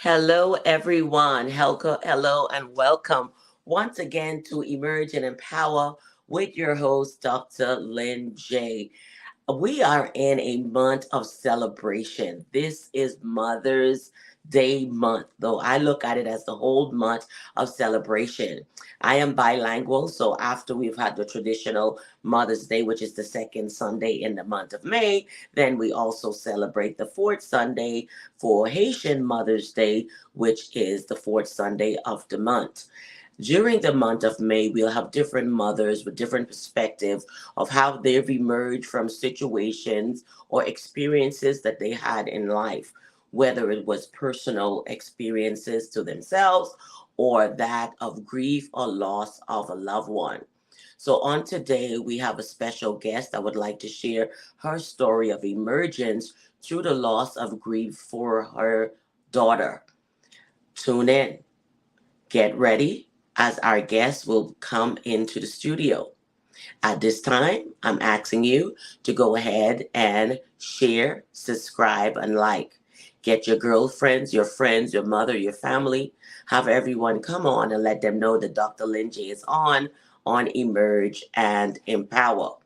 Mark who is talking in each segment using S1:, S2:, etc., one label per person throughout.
S1: Hello, everyone. Hello, and welcome once again to Emerge and Empower with your host, Dr. Lynn J. We are in a month of celebration. This is Mother's Day month, though I look at it as the whole month of celebration. I am bilingual, so after we've had the traditional Mother's Day, which is the second Sunday in the month of May, then we also celebrate the fourth Sunday for Haitian Mother's Day, which is the fourth Sunday of the month. During the month of May, we'll have different mothers with different perspectives of how they've emerged from situations or experiences that they had in life, whether it was personal experiences to themselves or that of grief or loss of a loved one. So, on today, we have a special guest that would like to share her story of emergence through the loss of grief for her daughter. Tune in. Get ready as our guest will come into the studio. At this time, I'm asking you to go ahead and share, subscribe, and like. Get your girlfriends, your friends, your mother, your family, have everyone come on and let them know that Dr. Lindsay is on Emerge and Empower.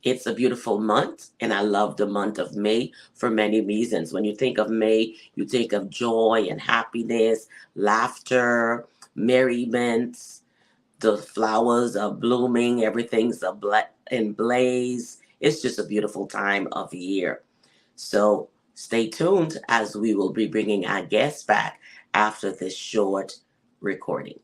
S1: It's a beautiful month, and I love the month of May for many reasons. When you think of May, you think of joy and happiness, laughter, merriment, the flowers are blooming, everything's in blaze. It's just a beautiful time of year. So stay tuned as we will be bringing our guests back after this short recording.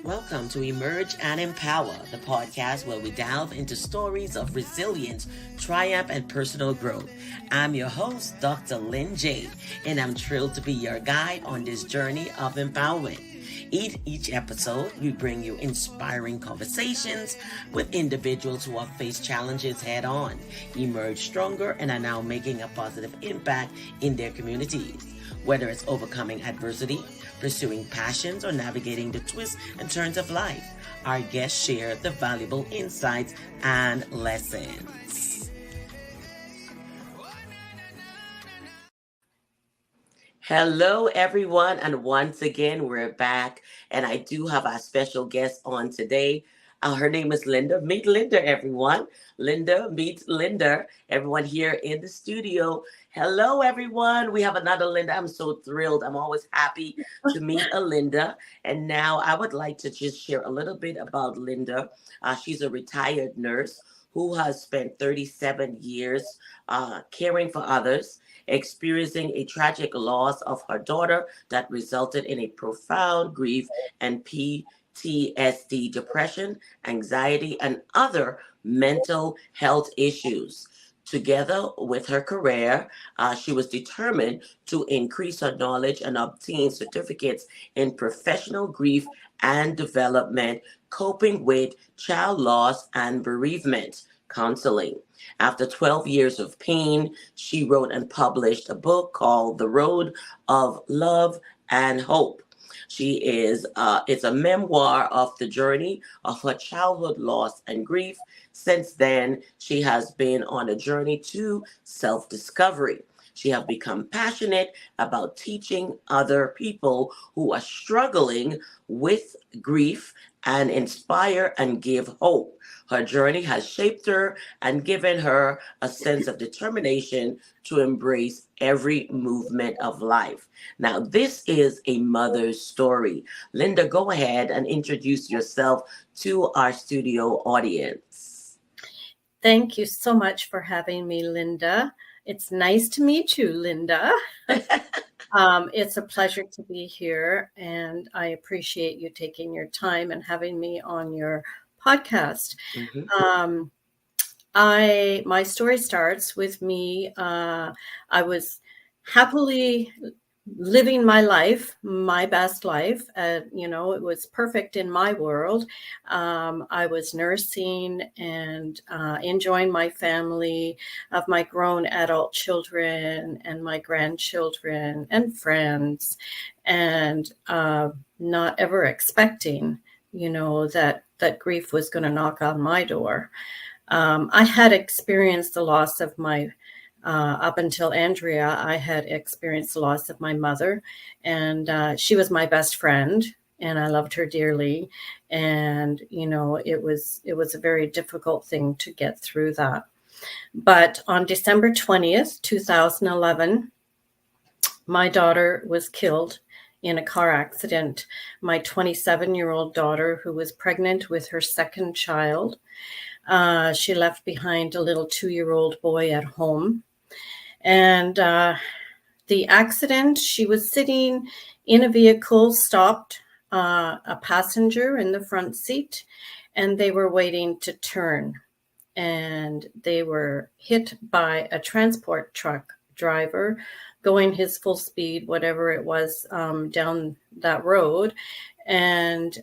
S1: Welcome to Emerge and Empower, the podcast where we delve into stories of resilience, triumph, and personal growth. I'm your host, Dr. Lynn J., and I'm thrilled to be your guide on this journey of empowerment. Each episode, we bring you inspiring conversations with individuals who have faced challenges head on, emerged stronger, and are now making a positive impact in their communities. Whether it's overcoming adversity, pursuing passions, or navigating the twists and turns of life, our guests share the valuable insights and lessons. Hello, everyone, and once again, we're back, and I do have our special guest on today. Her name is Linda. Meet Linda, everyone. Linda, meet Linda. Everyone here in the studio. Hello, everyone. We have another Linda. I'm so thrilled. I'm always happy to meet a Linda. And now I would like to just share a little bit about Linda. She's a retired nurse who has spent 37 years caring for others, experiencing a tragic loss of her daughter that resulted in a profound grief and PTSD, depression, anxiety, and other mental health issues. Together with her career, she was determined to increase her knowledge and obtain certificates in professional grief and development, coping with child loss and bereavement counseling. After 12 years of pain, she wrote and published a book called The Road of Love and Hope. It's a memoir of the journey of her childhood loss and grief. Since then, she has been on a journey to self-discovery. She has become passionate about teaching other people who are struggling with grief and inspire and give hope. Her journey has shaped her and given her a sense of determination to embrace every movement of life. Now, this is a mother's story. Linda, go ahead and introduce yourself to our studio audience.
S2: Thank you so much for having me, Linda. It's nice to meet you, Linda. It's a pleasure to be here, and I appreciate you taking your time and having me on your podcast.
S1: Mhm.
S2: My story starts with me. I was happily living my life, my best life. It was perfect in my world. I was nursing and enjoying my family of my grown adult children and my grandchildren and friends, and not ever expecting, that grief was going to knock on my door. I had experienced the loss of my, up until Andrea, I had experienced the loss of my mother, and she was my best friend, and I loved her dearly. And it was a very difficult thing to get through that. But on December 20th, 2011, my daughter was killed in a car accident. My 27-year-old daughter, who was pregnant with her second child, she left behind a little 2-year-old boy at home. And the accident, she was sitting in a vehicle, stopped, a passenger in the front seat, and they were waiting to turn. And they were hit by a transport truck driver going his full speed, whatever it was, down that road. And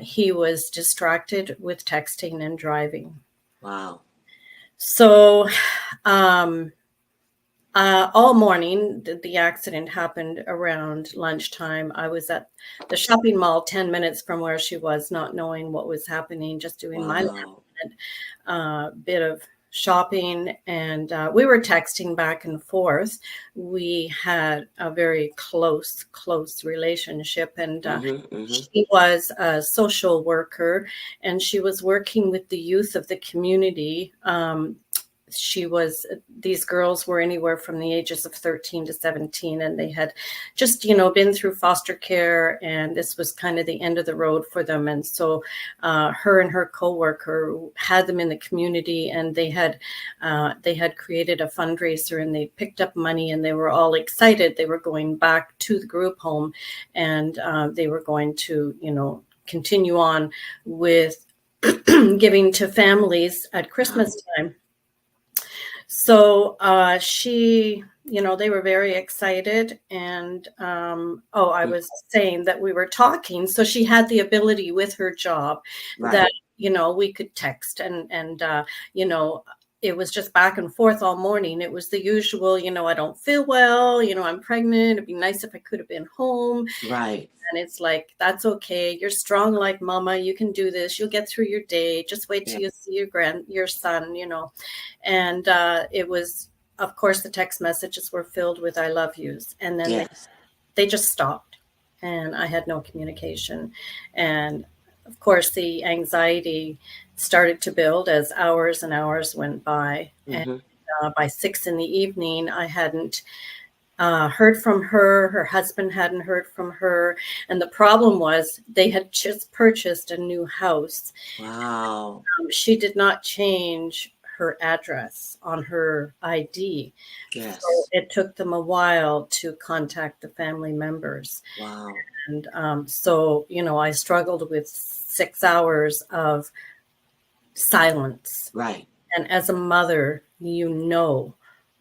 S2: he was distracted with texting and driving.
S1: Wow.
S2: So, um, all morning, the accident happened around lunchtime. I was at the shopping mall 10 minutes from where she was, not knowing what was happening, just doing my
S1: Wow.
S2: bit of shopping, and we were texting back and forth. We had a very close relationship, and
S1: Mm-hmm. Mm-hmm.
S2: she was a social worker, and she was working with the youth of the community. These girls were anywhere from the ages of 13 to 17, and they had just been through foster care, and this was kind of the end of the road for them. And so her and her co-worker had them in the community, and they had created a fundraiser, and they picked up money, and they were all excited. They were going back to the group home, and they were going to continue on with giving to families at
S1: Wow.
S2: Christmas time. So they were very excited. And I
S1: Mm.
S2: was saying that we were talking. So she had the ability with her job
S1: Right.
S2: that, we could text, and you know, it was just back and forth all morning. It was the usual, I don't feel well, I'm pregnant. It'd be nice if I could have been home.
S1: Right.
S2: And it's like, that's okay. You're strong like mama. You can do this. You'll get through your day. Just wait
S1: Yeah.
S2: till you see your son. And it was, of course, the text messages were filled with I love yous. And then
S1: Yes.
S2: they just stopped. And I had no communication. And of course, the anxiety started to build as hours and hours went by. And
S1: Mm-hmm.
S2: by 6 in the evening, I hadn't heard from her. Her husband hadn't heard from her. And the problem was they had just purchased a new house.
S1: Wow.
S2: She did not change her address on her ID. So
S1: Yes.
S2: it took them a while to contact the family members.
S1: Wow.
S2: And I struggled with 6 hours of silence.
S1: Right.
S2: And as a mother,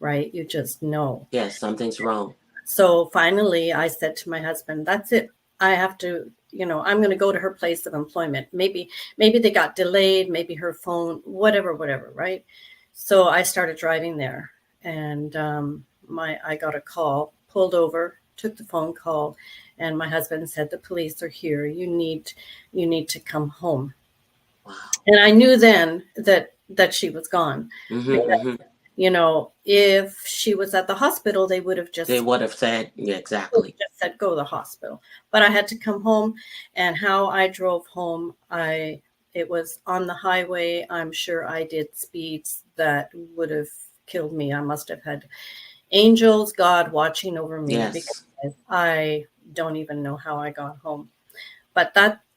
S2: right? You just know.
S1: Yes, something's wrong.
S2: So finally, I said to my husband, that's it. I have to, I'm going to go to her place of employment. Maybe they got delayed, maybe her phone, whatever, right? So I started driving there, and I got a call, pulled over, took the phone call, and my husband said, the police are here. You need to come home.
S1: Wow.
S2: And I knew then that she was gone.
S1: Mm-hmm. Mm-hmm.
S2: If she was at the hospital, they would have
S1: They
S2: just
S1: would have said, yeah, exactly.
S2: said, go to the hospital. But I had to come home, and how I drove home, it was on the highway. I'm sure I did speeds that would have killed me. I must have had angels, God watching over me, because
S1: Yes.
S2: I don't even know how I got home. But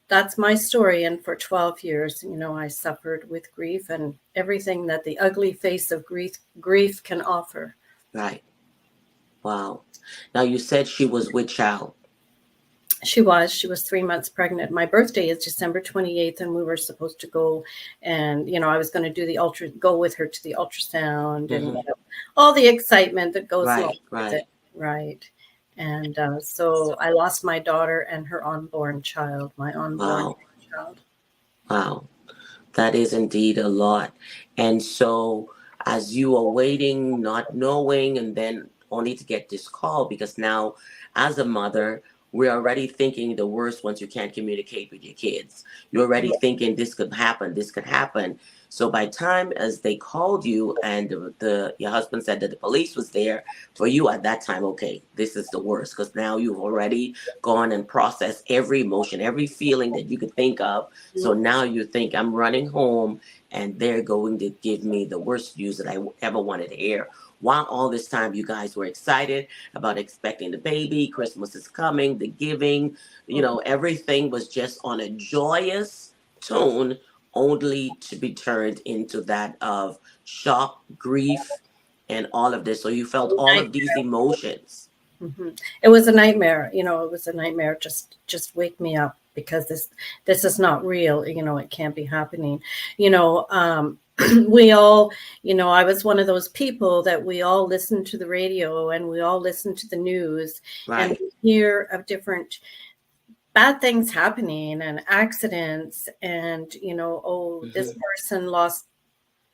S2: that's my story. And for 12 years, I suffered with grief and everything that the ugly face of grief can offer.
S1: Right. Wow. Now you said she was with child.
S2: She was 3 months pregnant. My birthday is December 28th, and we were supposed to go, and I was going to go with her to the ultrasound, and
S1: Mm-hmm.
S2: all the excitement that goes along
S1: Right.
S2: with it.
S1: Right.
S2: Right. And so I lost my daughter and her my unborn
S1: Wow.
S2: child.
S1: Wow. That is indeed a lot. And so, as you are waiting, not knowing, and then only to get this call, because now, as a mother, we're already thinking the worst once you can't communicate with your kids. You're already thinking this could happen, this could happen. So by time as they called you and your husband said that the police was there for you at that time, okay, this is the worst because now you've already gone and processed every emotion, every feeling that you could think of. So now you think I'm running home and they're going to give me the worst news that I ever wanted to hear. While all this time you guys were excited about expecting the baby, Christmas is coming, the giving, everything was just on a joyous tone, only to be turned into that of shock, grief, and all of this. So you felt all of these emotions.
S2: Mm-hmm. It was a nightmare. It was a nightmare. Just wake me up because this is not real. It can't be happening. We all, I was one of those people that we all listen to the radio and we all listen to the news and
S1: Right.
S2: we hear of different bad things happening and accidents and, this
S1: Mm-hmm.
S2: person lost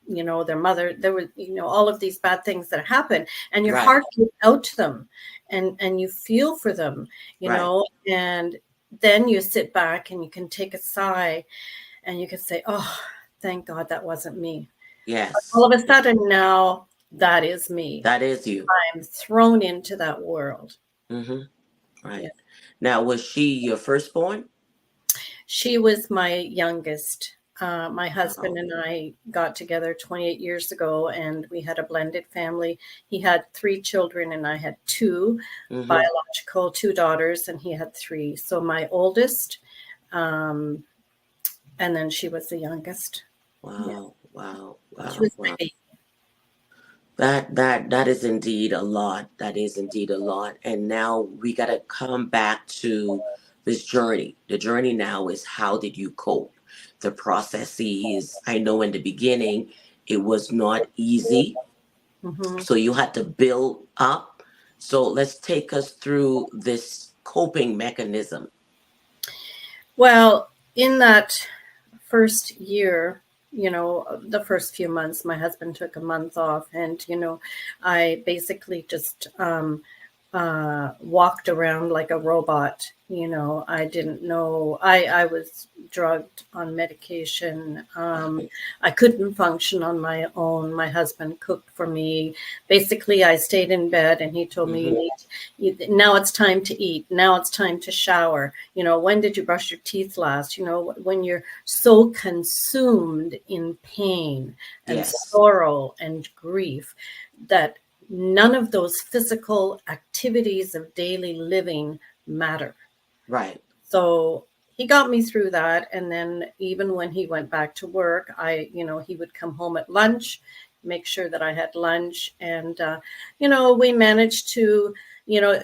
S2: their mother. There were all of these bad things that happen and your
S1: Right.
S2: heart goes out to them and you feel for them,
S1: Right.
S2: and then you sit back and you can take a sigh and you can say, oh, thank God that wasn't me. All
S1: Yes.
S2: of a sudden now that is me.
S1: That is you.
S2: I'm thrown into that world.
S1: Mm-hmm.
S2: Yeah.
S1: Right. Now, was she your firstborn?
S2: She was my youngest. My husband
S1: Wow.
S2: and I got together 28 years ago, and we had a blended family. He had 3 children, and I had two
S1: Mm-hmm.
S2: biological, 2 daughters, and he had 3. So my oldest, um, and then she was the youngest. Yeah,
S1: Wow. Wow.
S2: she
S1: Wow.
S2: was my
S1: Wow.
S2: baby.
S1: That is indeed a lot. That is indeed a lot. And now we gotta come back to this journey. The journey now is how did you cope? The processes. I know in the beginning it was not easy.
S2: Hmm.
S1: So you had to build up. So let's take us through this coping mechanism.
S2: Well, in that first year, the first few months, my husband took a month off, and I basically just walked around like a robot. I didn't know. I was drugged on medication.
S1: Right.
S2: I couldn't function on my own. My husband cooked for me. Basically, I stayed in bed, and he told me,
S1: Mm-hmm.
S2: now it's time to eat. Now it's time to shower. When did you brush your teeth last? When you're so consumed in pain and
S1: Yes.
S2: sorrow and grief that none of those physical activities of daily living matter.
S1: Right.
S2: So he got me through that. And then even when he went back to work, he would come home at lunch, make sure that I had lunch. And, we managed to,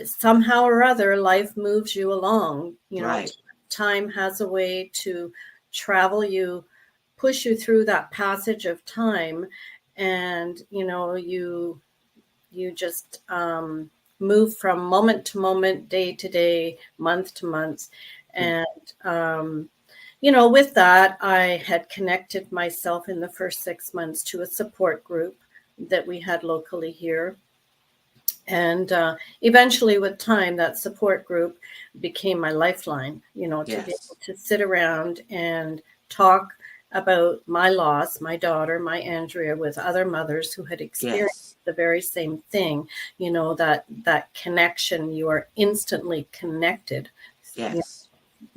S2: somehow or other, life moves you along.
S1: Right.
S2: Time has a way to travel you, push you through that passage of time. And, you just move from moment to moment, day to day, month to month. And, with that, I had connected myself in the first 6 months to a support group that we had locally here. And eventually, with time, that support group became my lifeline, to be
S1: Yes.
S2: able to sit around and talk about my loss, my daughter, my Andrea, with other mothers who had experienced
S1: Yes.
S2: the very same thing, that connection, you are instantly connected,
S1: Yes.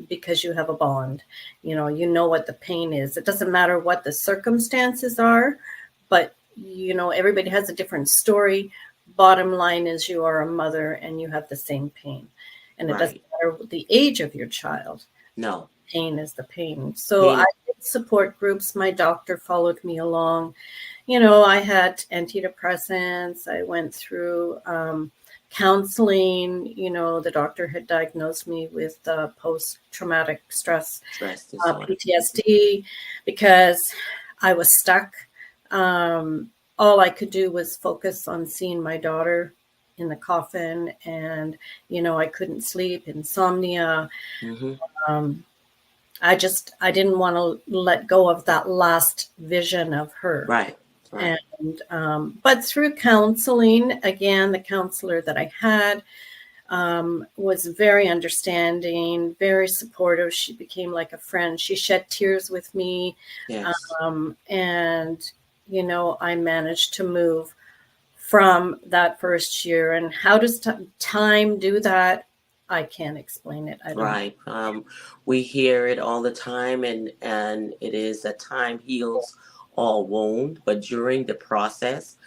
S2: because you have a bond. You know what the pain is. It doesn't matter what the circumstances are, but everybody has a different story. Bottom line is you are a mother and you have the same pain. And it doesn't
S1: Right.
S2: matter the age of your child.
S1: No.
S2: Pain is the pain. So I
S1: Pain.
S2: did support groups. My doctor followed me along. I had antidepressants. I went through counseling. The doctor had diagnosed me with post-traumatic stress,
S1: Stress disorder.
S2: PTSD, because I was stuck. All I could do was focus on seeing my daughter in the coffin, and I couldn't sleep, insomnia.
S1: Mm-hmm.
S2: Um, I didn't want to let go of that last vision of her.
S1: Right. Right.
S2: And but through counseling, again, the counselor that I had, was very understanding, very supportive. She became like a friend. She shed tears with me.
S1: Yes.
S2: And, I managed to move from that first year. And how does time do that? I can't explain it. I don't know.
S1: Right. We hear it all the time, and it is that time heals all wound. But during the process,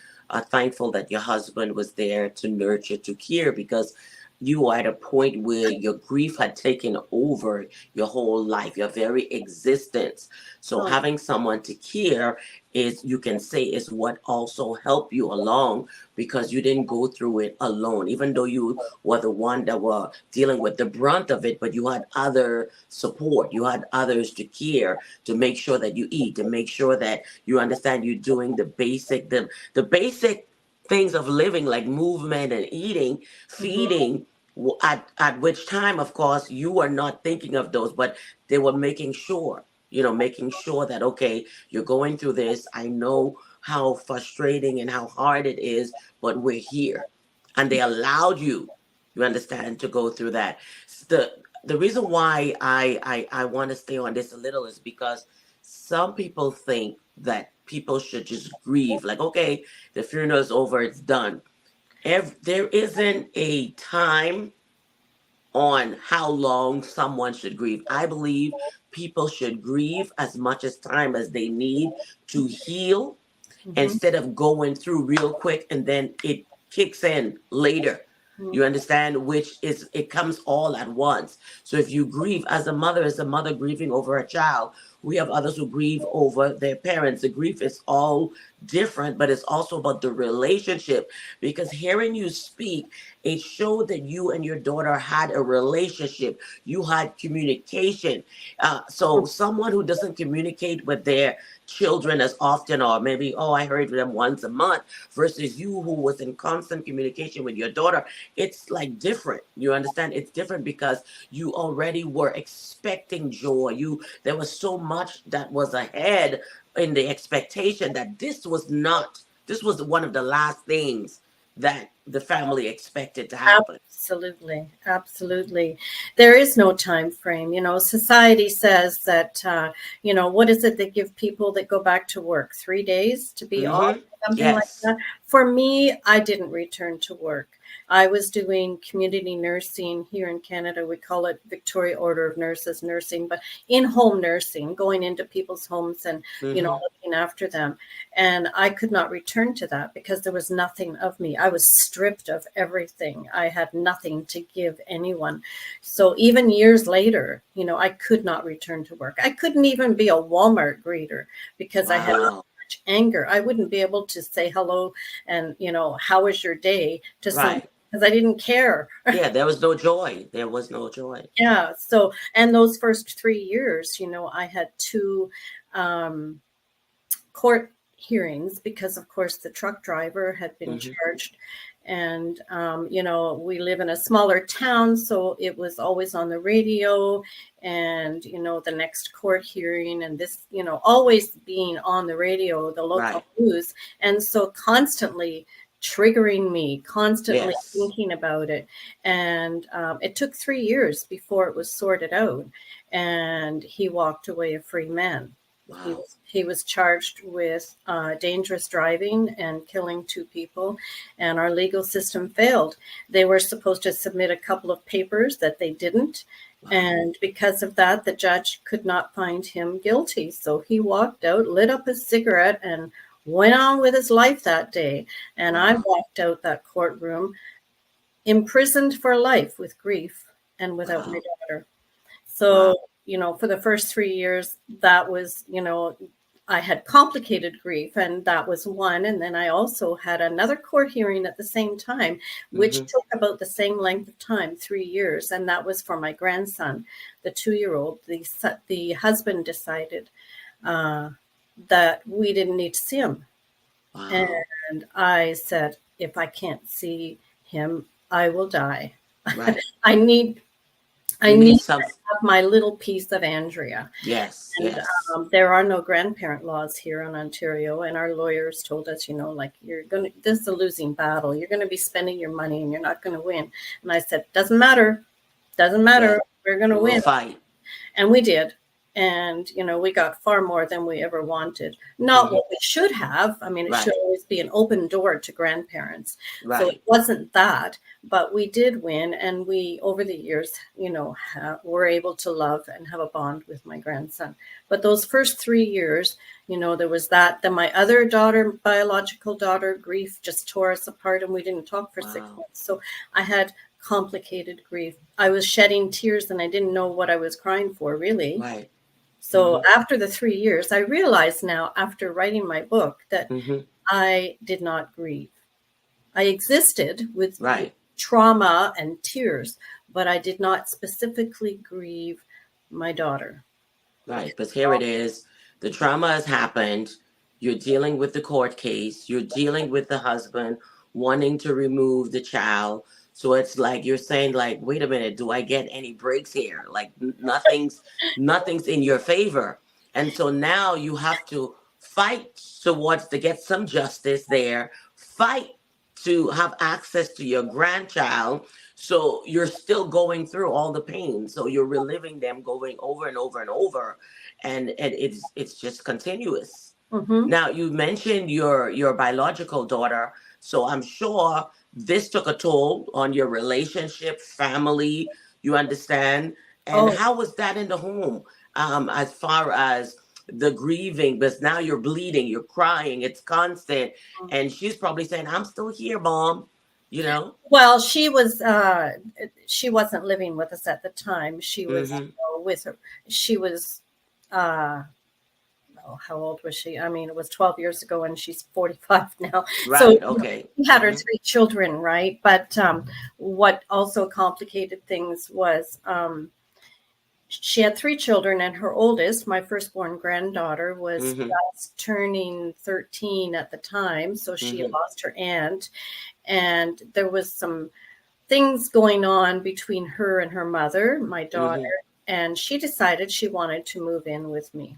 S1: thankful that your husband was there to nurture, to care, because you are at a point where your grief had taken over your whole life, your very existence. So
S2: Oh,
S1: having someone to care is, you can say, is what also helped you along, because you didn't go through it alone, even though you were the one that were dealing with the brunt of it, but you had other support. You had others to care, to make sure that you eat, to make sure that you understand you're doing the basic things of living, like movement and eating,
S2: mhm,
S1: feeding. At which time, of course, you are not thinking of those, but they were making sure, making sure that, okay, you're going through this. I know how frustrating and how hard it is, but we're here. And they allowed you understand, to go through that. The reason why I want to stay on this a little is because some people think that people should just grieve, like, okay, the funeral's over, it's done. There isn't a time on how long someone should grieve. I believe people should grieve as much as time as they need to heal,
S2: mhm,
S1: instead of going through real quick and then it kicks in later.
S2: mhm.
S1: You understand? Which is, it comes all at once. So if you grieve as a mother grieving over a child, we have others who grieve over their parents. The grief is all different, but it's also about the relationship. Because hearing you speak, it showed that you and your daughter had a relationship. You had communication. So someone who doesn't communicate with their children as often, or maybe, oh, I heard them once a month, versus you who was in constant communication with your daughter, it's like different. You understand? It's different because you already were expecting joy. There was so much that was ahead in the expectation that this was one of the last things that the family expected to happen.
S2: Absolutely, absolutely. There is no time frame. Society says that, what is it they give people that go back to work? 3 days to be off,
S1: Mm-hmm.
S2: something like
S1: Yes.
S2: that. For me, I didn't return to work. I was doing community nursing here in Canada. We call it Victoria Order of Nurses nursing, but in home nursing, going into people's homes and,
S1: Mm-hmm.
S2: looking after them. And I could not return to that because there was nothing of me. I was stripped of everything. I had nothing to give anyone. So even years later, I could not return to work. I couldn't even be a Walmart greeter because I had so
S1: Wow.
S2: much anger. I wouldn't be able to say hello and, how was your day to someone
S1: Right.
S2: because I didn't care.
S1: Yeah, there was no joy. There was no joy.
S2: Yeah. So, and those first 3 years, I had two um, court hearings because, of course, the truck driver had been
S1: Mm-hmm.
S2: charged. And, we live in a smaller town, so it was always on the radio and, the next court hearing and this, always being on the radio, the local
S1: Right.
S2: news. And so constantly triggering me, constantly
S1: Yes.
S2: thinking about it. And it took 3 years before it was sorted out. And he walked away a free man.
S1: Wow.
S2: He was charged with dangerous driving and killing two people, and our legal system failed. They were supposed to submit a couple of papers that they didn't,
S1: Wow.
S2: and because of that, the judge could not find him guilty. So he walked out, lit up his cigarette, and went on with his life that day. And I
S1: Wow.
S2: walked out that courtroom imprisoned for life with grief and without my
S1: Wow.
S2: daughter.
S1: Wow.
S2: So, for the first 3 years, that was, I had complicated grief, and that was one. And then I also had another court hearing at the same time, which
S1: Mm-hmm.
S2: took about the same length of time, 3 years. And that was for my grandson, the 2-year-old. The husband decided uh, that we didn't need to see him.
S1: Wow.
S2: And I said, if I can't see him, I will die.
S1: Right.
S2: I need I
S1: You
S2: need
S1: need
S2: to
S1: some.
S2: have my little piece of Andrea.
S1: Yes,
S2: And
S1: yes.
S2: there are no grandparent laws here in Ontario, and our lawyers told us, like this is a losing battle. You're gonna be spending your money, and you're not gonna win. And I said, doesn't
S1: Yeah,
S2: matter. We're gonna
S1: we'll
S2: win.
S1: fight.
S2: And we did. And, we got far more than we ever wanted. Not
S1: Hmm.
S2: what we should have. I mean, it should
S1: Right,
S2: always be an open door to grandparents. So it
S1: right,
S2: wasn't that, but we did win. And we, over the years, were able to love and have a bond with my grandson. But those first 3 years, there was that. Then my other daughter, biological daughter, grief just tore us apart, and we didn't talk for six
S1: wow,
S2: months. So I had complicated grief. I was shedding tears and I didn't know what I was crying for, really.
S1: right.
S2: So
S1: Hmm.
S2: after the 3 years, I realized now, after writing my book, that
S1: Hmm.
S2: I did not grieve. I existed with
S1: Right,
S2: trauma and tears, but I did not specifically grieve my daughter.
S1: right. But here it is. The trauma has happened. You're dealing with the court case. You're dealing with the husband wanting to remove the child. So it's like you're saying, like, wait a minute, do I get any breaks here? Like nothing's in your favor. And so now you have to fight towards to get some justice there, fight to have access to your grandchild. So you're still going through all the pain. So you're reliving them going over and over and over. And it's just continuous.
S2: Mm-hmm.
S1: Now you mentioned your biological daughter, so I'm sure this took a toll on your relationship, family. You understand, and
S2: Oh,
S1: how was that in the home? As far as the grieving, because now you're bleeding, you're crying, it's constant, and she's probably saying, "I'm still here, mom." You know.
S2: well, she wasn't living with us at the time. She was
S1: Mm-hmm.
S2: with her. She was. Uh, oh, how old was she? I mean, it was 12 years ago, and she's 45 now. So
S1: Right. Okay.
S2: we had her
S1: Mm-hmm.
S2: three children, right? But what also complicated things was she had three children, and her oldest, my firstborn granddaughter, was
S1: Mm-hmm.
S2: just turning 13 at the time. So she had
S1: Mm-hmm.
S2: lost her aunt, and there was some things going on between her and her mother, my daughter,
S1: Mm-hmm.
S2: and she decided she wanted to move in with me.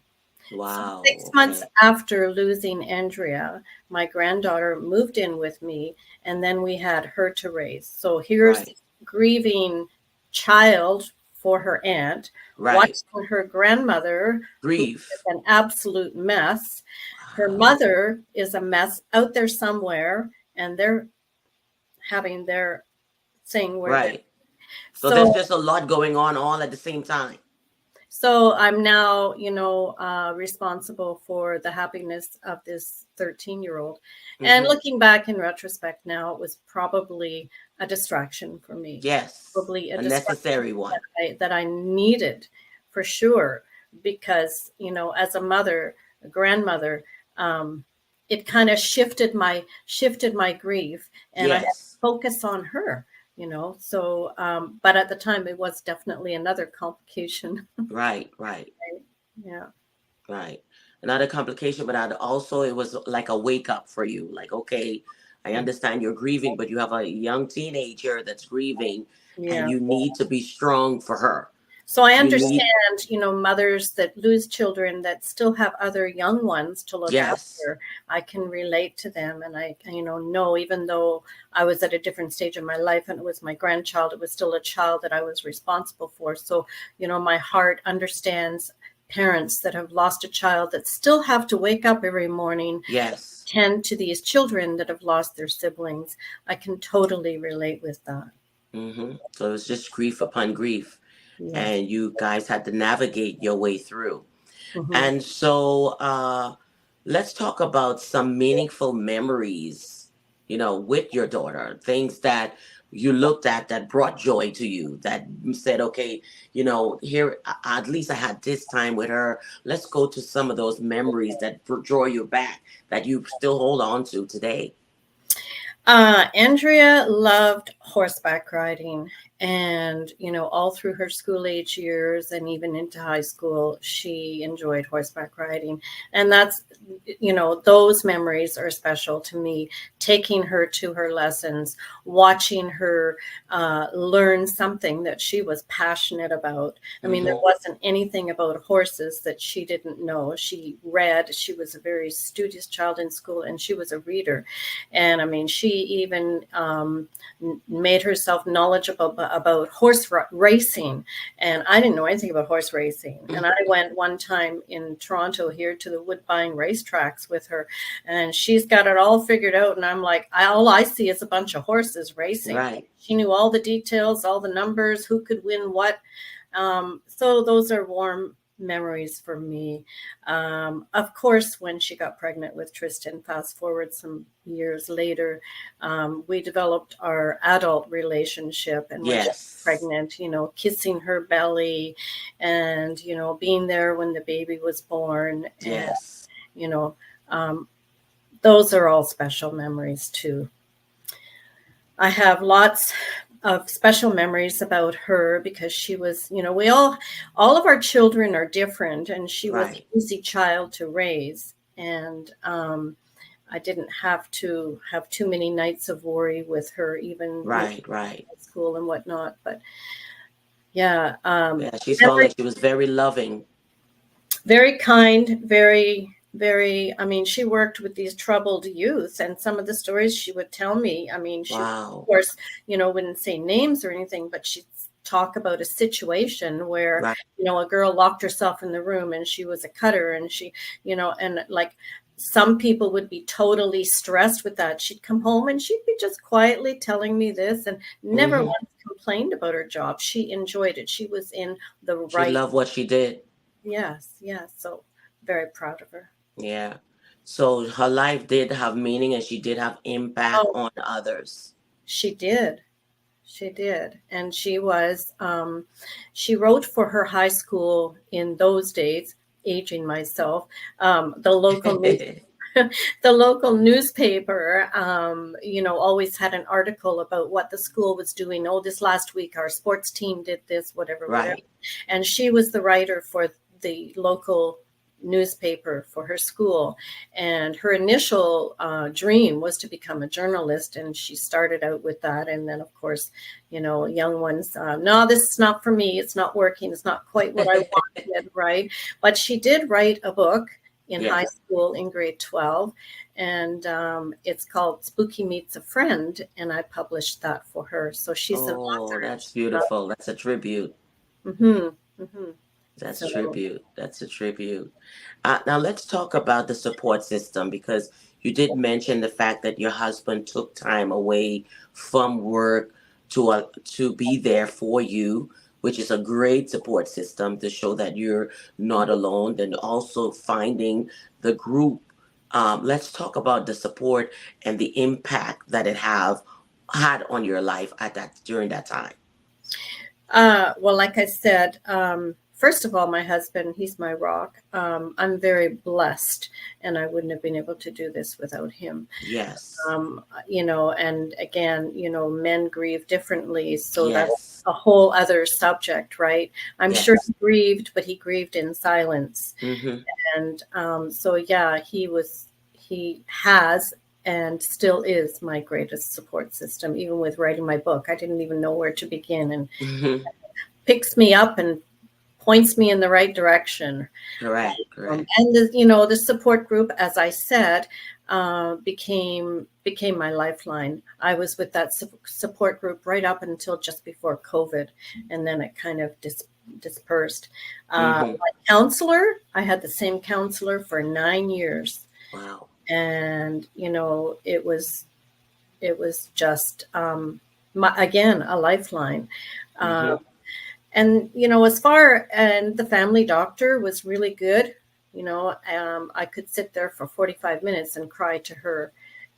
S2: So
S1: Wow.
S2: 6 months
S1: Okay.
S2: after losing Andrea, my granddaughter moved in with me, and then we had her to raise. So here's
S1: Right.
S2: the grieving child for her aunt,
S1: Right.
S2: watching her grandmother, who is
S1: Grief.
S2: an absolute mess. Her
S1: Wow.
S2: mother is a mess out there somewhere, and they're having their saying where they're.
S1: Right. So there's
S2: So
S1: just a lot going on all at the same time.
S2: So I'm now, responsible for the happiness of this 13-year-old. And
S1: Hmm.
S2: looking back in retrospect now, it was probably a distraction for me,
S1: Yes.
S2: probably a
S1: A
S2: distraction
S1: necessary one.
S2: that I needed for sure, because, as a mother, a grandmother, um, it kind of shifted my grief, and I had to
S1: Yes.
S2: focus on her. So but at the time it was definitely another complication.
S1: Right. Right.
S2: Yeah.
S1: Right. Another complication, but I'd also, it was like a wake up for you. Like, okay, I understand you're grieving, but you have a young teenager that's grieving and
S2: Yeah.
S1: you need to be strong for her.
S2: So I
S1: You need,
S2: understand, mothers that lose children that still have other young ones to look
S1: yes.
S2: after. I can relate to them. And I, know even though I was at a different stage in my life and it was my grandchild, it was still a child that I was responsible for. So, my heart understands parents that have lost a child that still have to wake up every morning,
S1: Yes.
S2: tend to these children that have lost their siblings. I can totally relate with that.
S1: So it was just grief upon grief.
S2: Yes.
S1: And you guys had to navigate your way through.
S2: Hmm.
S1: And so let's talk about some meaningful memories, with your daughter, things that you looked at that brought joy to you, that you said, okay, here, at least I had this time with her. Let's go to some of those memories that draw you back, that you still hold on to today.
S2: Andrea loved horseback riding, And, all through her school age years and even into high school, she enjoyed horseback riding. And that's, those memories are special to me. Taking her to her lessons, watching her learn something that she was passionate about. I mean, there
S1: Mm-hmm.
S2: wasn't anything about horses that she didn't know. She read, she was a very studious child in school, and she was a reader. And I mean, she even made herself knowledgeable about horse racing, and I didn't know anything about horse racing. And I went one time in Toronto here to the Woodbine racetracks with her, and she's got it all figured out, and I'm like, all I see is a bunch of horses racing.
S1: Right.
S2: She knew all the details, all the numbers, who could win what. So those are warm memories for me. Of course, when she got pregnant with Tristan, fast forward some years later, we developed our adult relationship. And when she was
S1: Yes.
S2: pregnant, kissing her belly and, being there when the baby was born. And,
S1: Yes.
S2: you know, um, those are all special memories too. I have lots of special memories about her because she was, all of our children are different, and she was an
S1: Right.
S2: easy child to raise. And I didn't have to have too many nights of worry with her, even,
S1: Right. Right.
S2: at school and whatnot. But yeah,
S1: Yeah. She sounded like she was very loving.
S2: very kind, very, I mean, she worked with these troubled youth, and some of the stories she would tell me, I mean, she, of
S1: Wow.
S2: course, wouldn't say names or anything, but she'd talk about a situation where,
S1: Right.
S2: a girl locked herself in the room and she was a cutter, and she, and like, some people would be totally stressed with that. She'd come home and she'd be just quietly telling me this, and never
S1: Mm-hmm.
S2: once complained about her job. She enjoyed it. She was in the
S1: She
S2: right.
S1: loved what she did.
S2: Yes, yes. So very proud of her.
S1: Yeah. So her life did have meaning and she did have impact
S2: Oh,
S1: on others.
S2: she did. She did. And she wrote for her high school in those days, aging myself, the local the local newspaper, always had an article about what the school was doing. Oh, this last week, our sports team did this, whatever, whatever.
S1: Right.
S2: And she was the writer for the local newspaper for her school. And her initial dream was to become a journalist. And she started out with that. And then, of course, young ones, no, this is not for me. It's not working. It's not quite what I wanted, right? But she did write a book in high
S1: Yes.
S2: school in grade 12. And it's called Spooky Meets a Friend. And I published that for her. So she's an
S1: Oh,
S2: author.
S1: that's beautiful. That's a tribute.
S2: Mm-hmm, mm-hmm.
S1: That's
S2: So,
S1: tribute. That's a tribute. Now let's talk about the support system because you did mention the fact that your husband took time away from work to be there for you, which is a great support system to show that you're not alone. And also finding the group. Let's talk about the support and the impact that it have had on your life at that during that time.
S2: well, like I said, first of all, my husband, he's my rock. I'm very blessed, and I wouldn't have been able to do this without him.
S1: Yes.
S2: And again, men grieve differently. So that's
S1: Yes.
S2: a whole other subject, right? I'm sure
S1: Yes.
S2: he grieved, but he grieved in silence.
S1: Mm-hmm.
S2: And so, yeah, he has and still is my greatest support system, even with writing my book. I didn't even know where to begin, and
S1: Mm-hmm.
S2: picks me up and points me in the right direction.
S1: Correct. Correct.
S2: And the support group, as I said, became my lifeline. I was with that support group right up until just before COVID, and then it kind of dispersed.
S1: Mm-hmm.
S2: My counselor, I had the same counselor for 9 years,
S1: Wow.
S2: and it was just again a lifeline.
S1: Mm-hmm.
S2: Um, and as far and the family doctor was really good. I could sit there for 45 minutes and cry to her,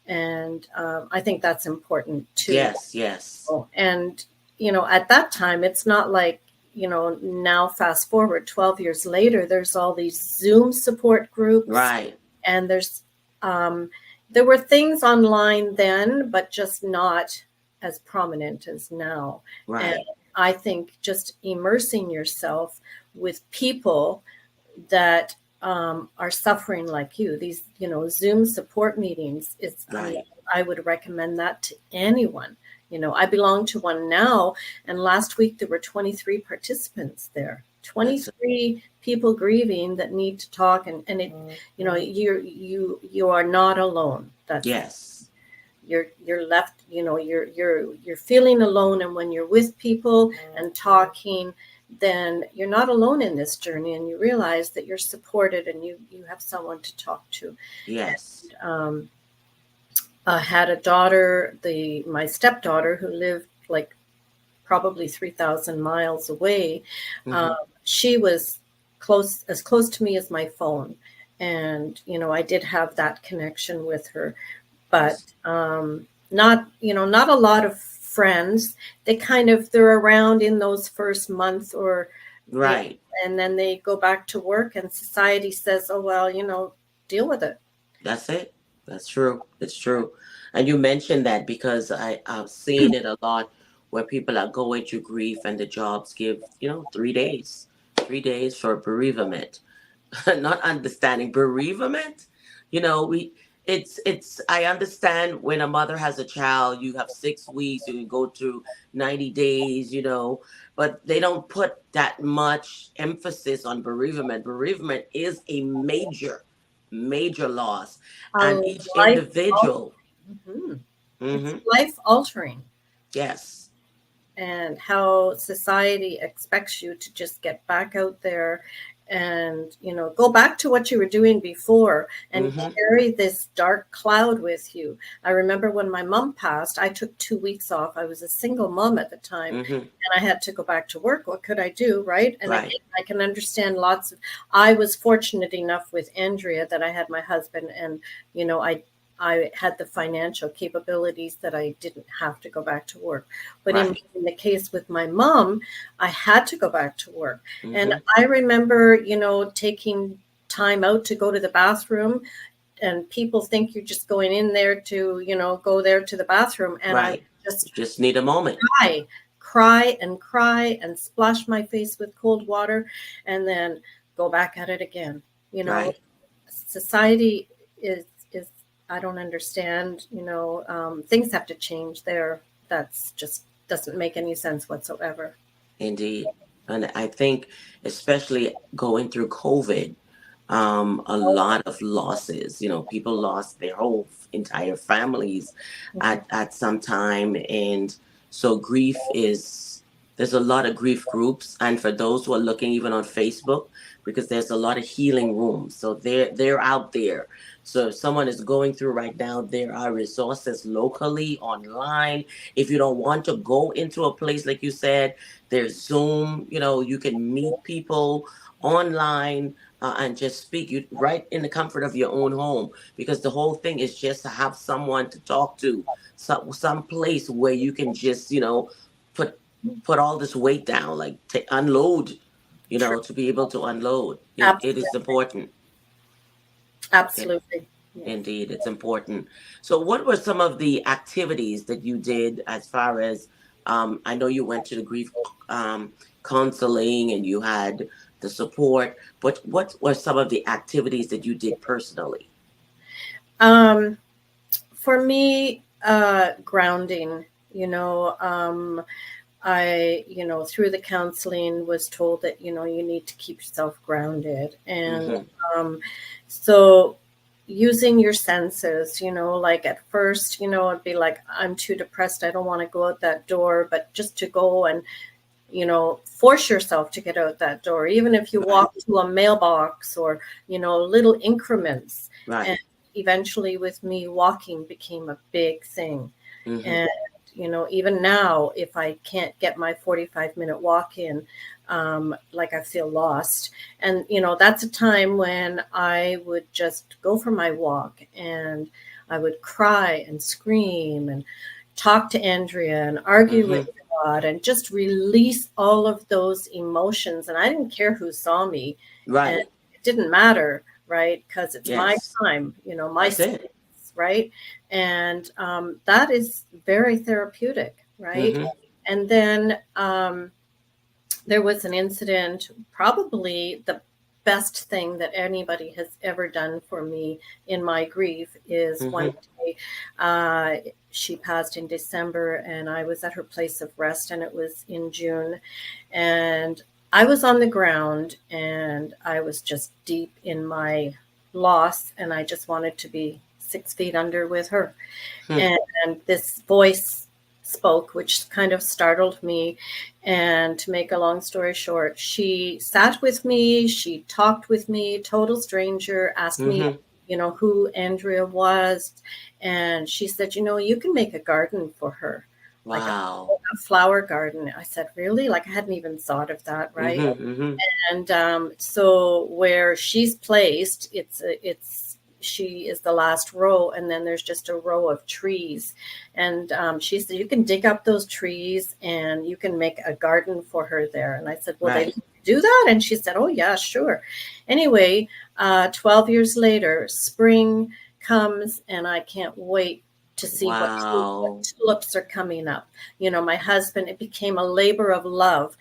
S2: and I think that's important too.
S1: Yes. Yes.
S2: And at that time, it's not like now. Fast forward 12 years later, there's all these Zoom support groups,
S1: Right.
S2: and there were things online then, but just not as prominent as now. And
S1: Right.
S2: I think just immersing yourself with people that are suffering like you, these, Zoom support meetings,
S1: Right.
S2: I would recommend that to anyone. I belong to one now, and last week there were 23 participants there.
S1: That's
S2: 23 people grieving that need to talk, and it, you are not alone. That's
S1: yes.
S2: you're left, you're feeling alone, and when you're with people and talking, then you're not alone in this journey, and you realize that you're supported and you have someone to talk to.
S1: Yes.
S2: And I had a daughter, my stepdaughter, who lived like probably 3,000 miles away.
S1: Mm-hmm.
S2: um, she was as close to me as my phone, and I did have that connection with her, but
S1: Yes.
S2: not, not a lot of friends. They're around in those first month, or you know,
S1: Right.
S2: and then they go back to work, and society says, oh well, deal with it.
S1: That's it. That's true. It's true. And you mentioned that because I've seen it a lot where people are going through grief and the jobs give, 3 days, 3 days for bereavement. Not understanding bereavement. We it's I understand when a mother has a child, you have 6 weeks, you can go through 90 days, but they don't put that much emphasis on bereavement. Bereavement is a major, major loss.
S2: A
S1: And each
S2: life
S1: individual,
S2: Mhm. It's
S1: hmm
S2: life altering.
S1: yes.
S2: And how society expects you to just get back out there and go back to what you were doing before, and
S1: hmm
S2: carry this dark cloud with you. I remember when my mom passed, I took 2 weeks off. I was a single mom at the time,
S1: hmm
S2: and I had to go back to work. What could I do, right? And
S1: right,
S2: again, I can understand I was fortunate enough with Andrea that I had my husband, and I had the financial capabilities that I didn't have to go back to work. But in,
S1: right.
S2: in the case with my mom, I had to go back to work. And
S1: hmm
S2: I remember, taking time out to go to the bathroom, and people think you're just going in there to, go there to the bathroom. And I would
S1: right. You
S2: just
S1: just need a moment.
S2: cry, cry and splash my face with cold water, and then go back at it again. You know,
S1: Right.
S2: society is I don't understand. Things have to change there. That's just doesn't make any sense whatsoever.
S1: Indeed. And I think, especially going through COVID, a lot of losses. People lost their whole entire families at some time. And so grief there's a lot of grief groups. And for those who are looking even on Facebook, because there's a lot of healing rooms. So they're out there. So if someone is going through right now, there are resources locally, online. If you don't want to go into a place, like you said, there's Zoom, you can meet people online, and just speak you right in the comfort of your own home, because the whole thing is just to have someone to talk to, some place where you can just put put all this weight down, like to unload,
S2: True.
S1: to be able to unload it is
S2: Absolutely.
S1: important. It,
S2: Absolutely. Yes.
S1: indeed, it's important. So what were some of the activities that you did, as far as I know you went to the grief counseling and you had the support, but what were some of the activities that you did personally?
S2: Um, for me, grounding, through the counseling was told that, you need to keep yourself grounded. And
S1: Mm-hmm.
S2: um, so using your senses, like at first, it'd be like, I'm too depressed. I don't want to go out that door, but just to go and, force yourself to get out that door, even if you
S1: Right.
S2: walk to a mailbox, or, little increments. And
S1: Right.
S2: eventually with me, walking became a big thing.
S1: Mm-hmm.
S2: And, even now, if I can't get my 45-minute walk in, like I feel lost. And, that's a time when I would just go for my walk, and I would cry and scream and talk to Andrea and argue with
S1: Mm-hmm.
S2: God, and just release all of those emotions. And I didn't care who saw me, and
S1: Right.
S2: it didn't matter, right? Because it's my
S1: Yes.
S2: time, my
S1: That's it.
S2: space. right? And that is very therapeutic, right?
S1: Mm-hmm.
S2: And then there was an incident, probably the best thing that anybody has ever done for me in my grief is one
S1: Mm-hmm.
S2: day uh, she passed in December, and I was at her place of rest, and it was in June. And I was on the ground, and I was just deep in my loss, and I just wanted to be 6 feet under with her.
S1: Hmm.
S2: And this voice spoke, which kind of startled me. And to make a long story short, she sat with me, she talked with me, total stranger, asked me,
S1: Mm-hmm.
S2: who Andrea was. And she said, you can make a garden for her, like
S1: Wow.
S2: a flower garden. I said, really? Like, I hadn't even thought of that, right?
S1: Mm-hmm. Mm-hmm.
S2: And so where she's placed, it's she is the last row, and then there's just a row of trees. And she said, you can dig up those trees and you can make a garden for her there. And I said, well, they
S1: Right.
S2: do that? And she said, oh yeah, sure. Anyway, 12 years later, spring comes, and I can't wait to see what
S1: Wow.
S2: tulips are coming up. My husband, it became a labor of love.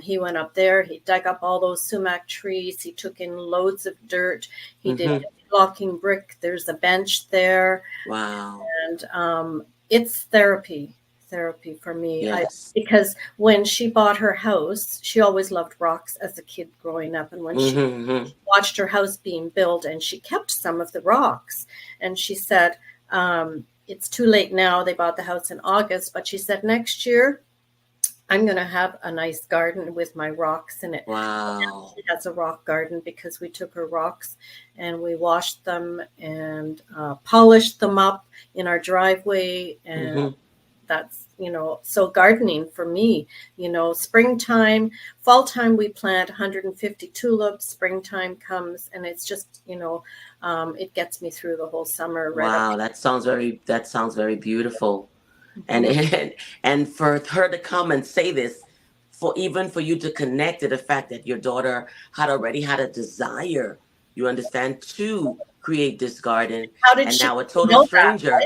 S2: He went up there, he dug up all those sumac trees, he took in loads of dirt, he did
S1: Mm-hmm.
S2: blocking brick, there's a bench there.
S1: Wow.
S2: And it's therapy for me.
S1: Yes.
S2: Because when she bought her house, she always loved rocks as a kid growing up. And when she
S1: Mm-hmm. Mm-hmm.
S2: watched her house being built, and she kept some of the rocks, and she said, it's too late now. They bought the house in August, but she said, next year I'm going to have a nice garden with my rocks in it.
S1: Wow.
S2: She has a rock garden because we took her rocks and we washed them and polished them up in our driveway. And
S1: Mm-hmm.
S2: that's, so gardening for me, springtime, fall time, we plant 150 tulips. Springtime comes, and it's just, it gets me through the whole summer right up.
S1: Wow. That sounds very beautiful. And
S2: Mhm.
S1: and for her to come and say this, for even for you to connect to the fact that your daughter had already had a desire, you understand, to create this garden,
S2: How did
S1: and
S2: she
S1: now a total
S2: know that?
S1: stranger.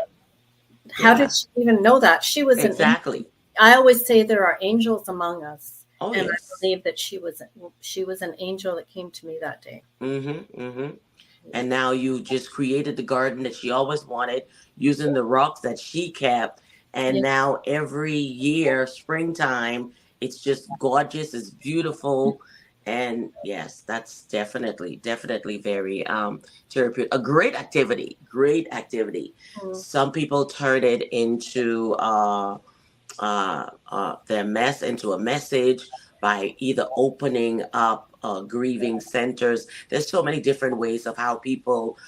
S2: How did
S1: Yeah,
S2: she even know that? She was an angel.
S1: exactly.
S2: I always say there are angels among us,
S1: Oh
S2: and I
S1: yes.
S2: believe that she was an angel that came to me that day.
S1: Mm-hmm. Mm-hmm. And now you just created the garden that she always wanted using the rocks that she kept. And
S2: Yeah.
S1: now every year, springtime, it's just gorgeous, it's beautiful. And yes, that's definitely very therapeutic. A great activity, great activity.
S2: Mm.
S1: Some people turn it into their mess into a message by either opening up grieving centers. There's so many different ways of how people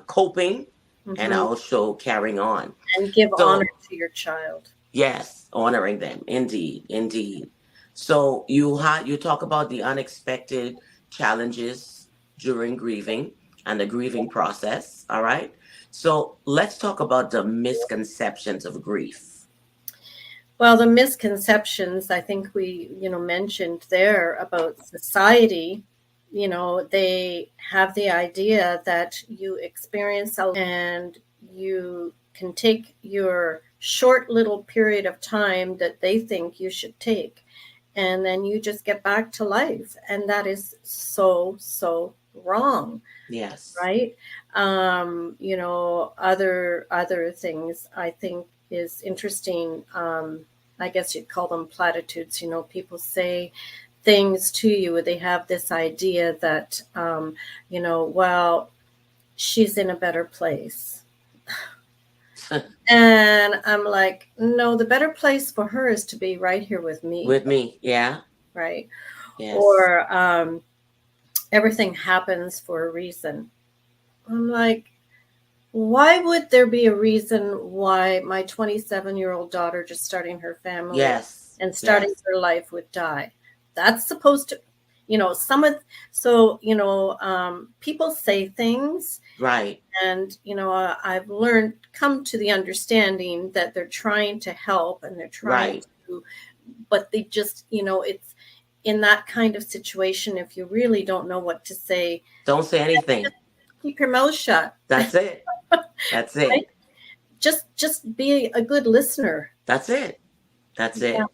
S1: coping and
S2: Mhm.
S1: also carrying on.
S2: And give honor
S1: So
S2: to your child.
S1: yes, honoring them, indeed, indeed. So you talk about the unexpected challenges during grieving and the grieving process. All right. So let's talk about the misconceptions of grief.
S2: Well, the misconceptions I think we, mentioned there about society, they have the idea that you experience and you can take your short little period of time that they think you should take, and then you just get back to life. And that is so, so wrong,
S1: Yes.
S2: right? Other things I think is interesting. I guess you'd call them platitudes. People say things to you. They have this idea that, well, she's in a better place. And I'm like, no, the better place for her is to be right here with me,
S1: With me, yeah.
S2: right?
S1: Yes.
S2: Or everything happens for a reason. I'm like, why would there be a reason why my 27-year-old daughter just starting her family
S1: Yes.
S2: and starting
S1: Yes.
S2: her life would die? That's supposed to, some of, so, people say things,
S1: Right.
S2: and, I've come to the understanding that they're trying to help, and they're trying
S1: Right.
S2: to, but they just, it's in that kind of situation, if you really don't know what to say,
S1: Don't say anything.
S2: keep your mouth shut.
S1: That's it. That's
S2: Right?
S1: it.
S2: Just be a good listener.
S1: That's it. That's
S2: Yeah,
S1: it.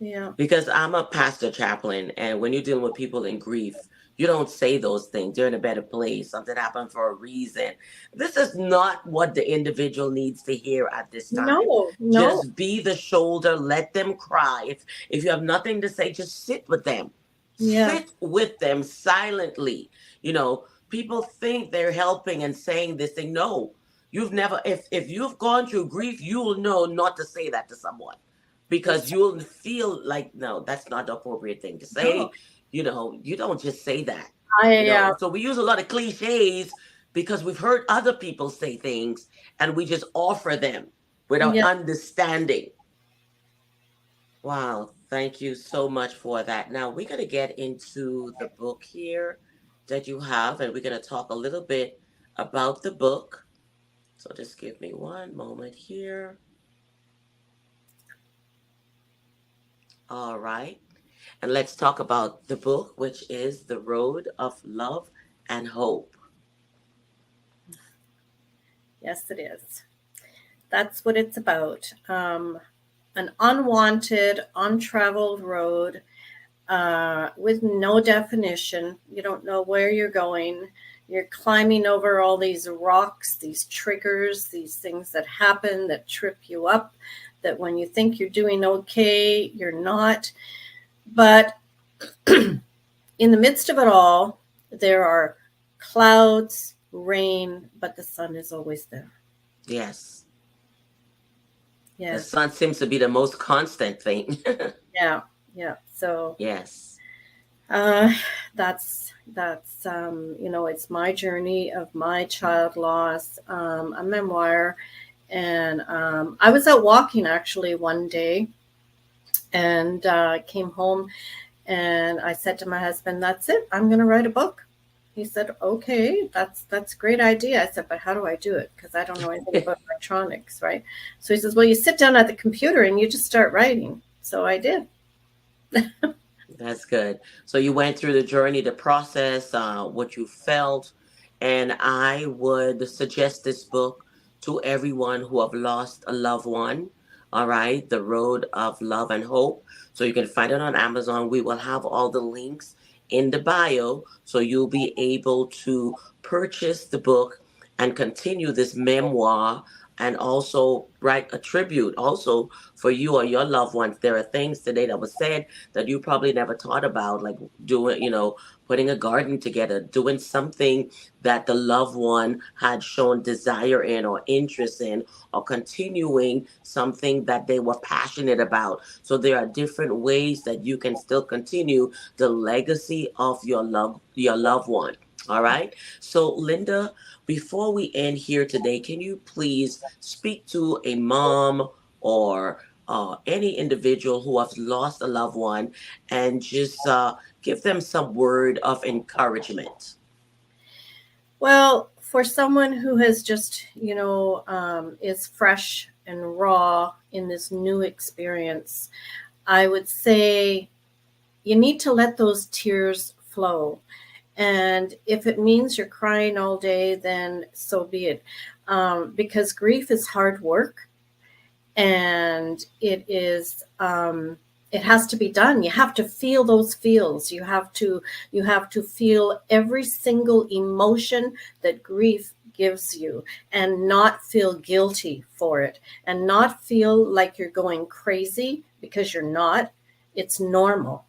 S2: yeah.
S1: Because I'm a pastor chaplain, and when you're dealing with people in grief, you don't say those things. They're in a better place. Something happened for a reason. This is not what the individual needs to hear at this time.
S2: No, no.
S1: Just be the shoulder. Let them cry. If you have nothing to say, just sit with them.
S2: Yeah,
S1: Sit with them silently. People think they're helping and saying this thing. No, you've never. If you've gone through grief, you will know not to say that to someone, because
S2: exactly.
S1: you'll feel like, no, that's not the appropriate thing to
S2: No.
S1: say. You don't just say that.
S2: I
S1: So we use a lot of cliches because we've heard other people say things, and we just offer them without
S2: yeah.
S1: understanding. Wow, thank you so much for that. Now we're going to get into the book here that you have, and we're going to talk a little bit about the book. So just give me one moment here. All right. And let's talk about the book, which is The Road of Love and Hope.
S2: Yes, it is. That's what it's about. An unwanted, untraveled road with no definition. You don't know where you're going. You're climbing over all these rocks, these triggers, these things that happen that trip you up, that when you think you're doing okay, you're not. But in the midst of it all, there are clouds, rain, but the sun is always there.
S1: Yes. The
S2: Yes.
S1: sun seems to be the most constant thing.
S2: Yeah. Yeah. So
S1: Yes.
S2: uh, that's it's my journey of my child loss, a memoir, and I was out walking actually one day, and came home, and I said to my husband, "That's it. I'm going to write a book." He said, "Okay, that's a great idea." I said, "But how do I do it? Because I don't know anything about electronics, right?" So he says, "Well, you sit down at the computer and you just start writing." So I did.
S1: That's good. So you went through the journey, the process, what you felt, and I would suggest this book to everyone who have lost a loved one. All right, The Road of Love and Hope. So you can find it on Amazon. We will have all the links in the bio, so you'll be able to purchase the book and continue this memoir, and also write a tribute also for you or your loved ones. There are things today that was said that you probably never thought about, like doing, putting a garden together, doing something that the loved one had shown desire in or interest in, or continuing something that they were passionate about. So there are different ways that you can still continue the legacy of your loved one. All right. So Linda, before we end here today, can you please speak to a mom or any individual who has lost a loved one, and just give them some word of encouragement?
S2: Well, for someone who has just, is fresh and raw in this new experience, I would say you need to let those tears flow. And if it means you're crying all day, then so be it. Because grief is hard work, and it has to be done. You have to feel those feels. You have to feel every single emotion that grief gives you, and not feel guilty for it, and not feel like you're going crazy, because you're not. It's normal.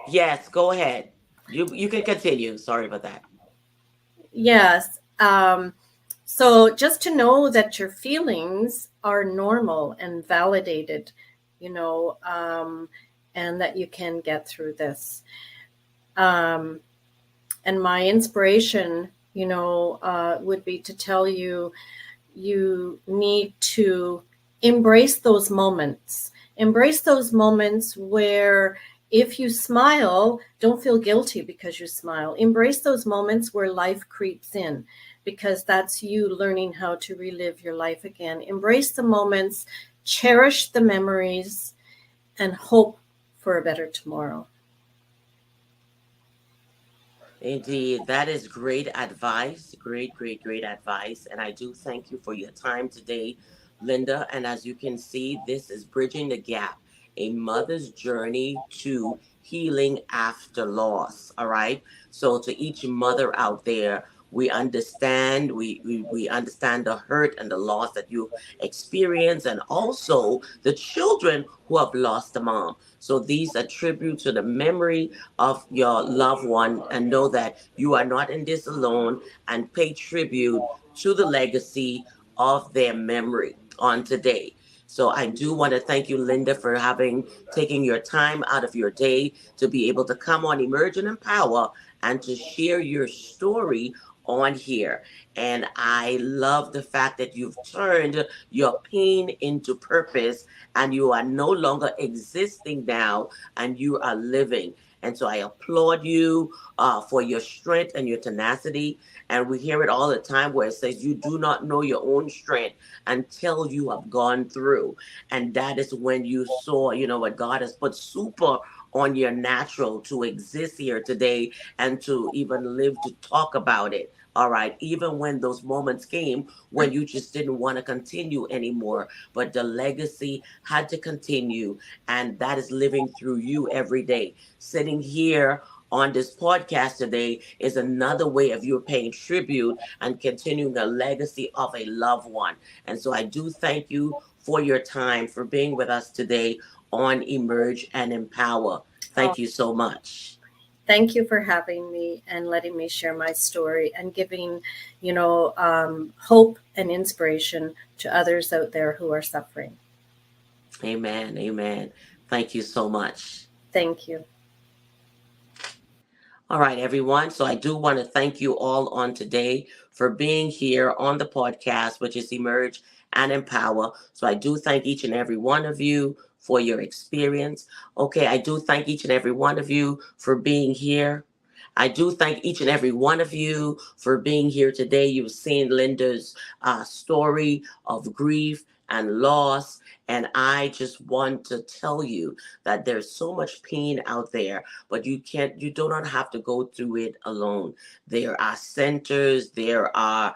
S1: Yes, go ahead. You can continue. Sorry about that.
S2: Yes. So just to know that your feelings are normal and validated, you know, um, and that you can get through this. Um, and my inspiration, would be to tell you, you need to embrace those moments. Embrace those moments where, if you smile, don't feel guilty because you smile. Embrace those moments where life creeps in, because that's you learning how to relive your life again. Embrace the moments, cherish the memories, and hope for a better tomorrow.
S1: Indeed, that is great advice. Great, great, great advice. And I do thank you for your time today, Linda. And as you can see, this is Bridging the Gap, a mother's journey to healing after loss. All right. So to each mother out there, we understand the hurt and the loss that you experience, and also the children who have lost a mom. So these are tribute to the memory of your loved one, and know that you are not in this alone, and pay tribute to the legacy of their memory on today. So I do want to thank you, Linda, for having taking your time out of your day to be able to come on Emerge and Empower and to share your story on here. And I love the fact that you've turned your pain into purpose, and you are no longer existing now, and you are living. And so I applaud you for your strength and your tenacity. And we hear it all the time where it says, you do not know your own strength until you have gone through. And that is when you saw, what God has put super on your natural to exist here today and to even live to talk about it. All right. Even when those moments came when you just didn't want to continue anymore, but the legacy had to continue. And that is living through you every day. Sitting here on this podcast today is another way of you paying tribute and continuing the legacy of a loved one. And so I do thank you for your time, for being with us today on Emerge and Empower.
S2: Oh,
S1: Thank you so much.
S2: thank you for having me and letting me share my story and giving, hope and inspiration to others out there who are suffering.
S1: Amen. Amen. Thank you so much.
S2: Thank you.
S1: All right, everyone. So I do want to thank you all on today for being here on the podcast, which is Emerge and Empower. So I do thank each and every one of you for your experience. Okay, I do thank each and every one of you for being here. I do thank each and every one of you for being here today. You've seen Linda's story of grief and loss. And I just want to tell you that there's so much pain out there, but you do not have to go through it alone. There are centers, there are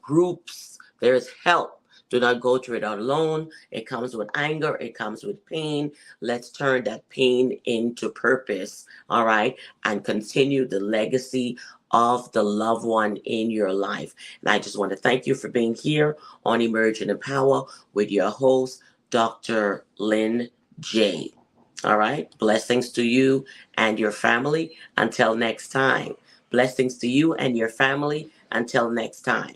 S1: groups, there's help. Do not go through it alone. It comes with anger, it comes with pain. Let's turn that pain into purpose, all right, and continue the legacy of the loved one in your life. And I just want to thank you for being here on Emerge and Empower with your host, Dr. Lynn J. All right. Blessings to you and your family. Until next time. Blessings to you and your family. Until next time.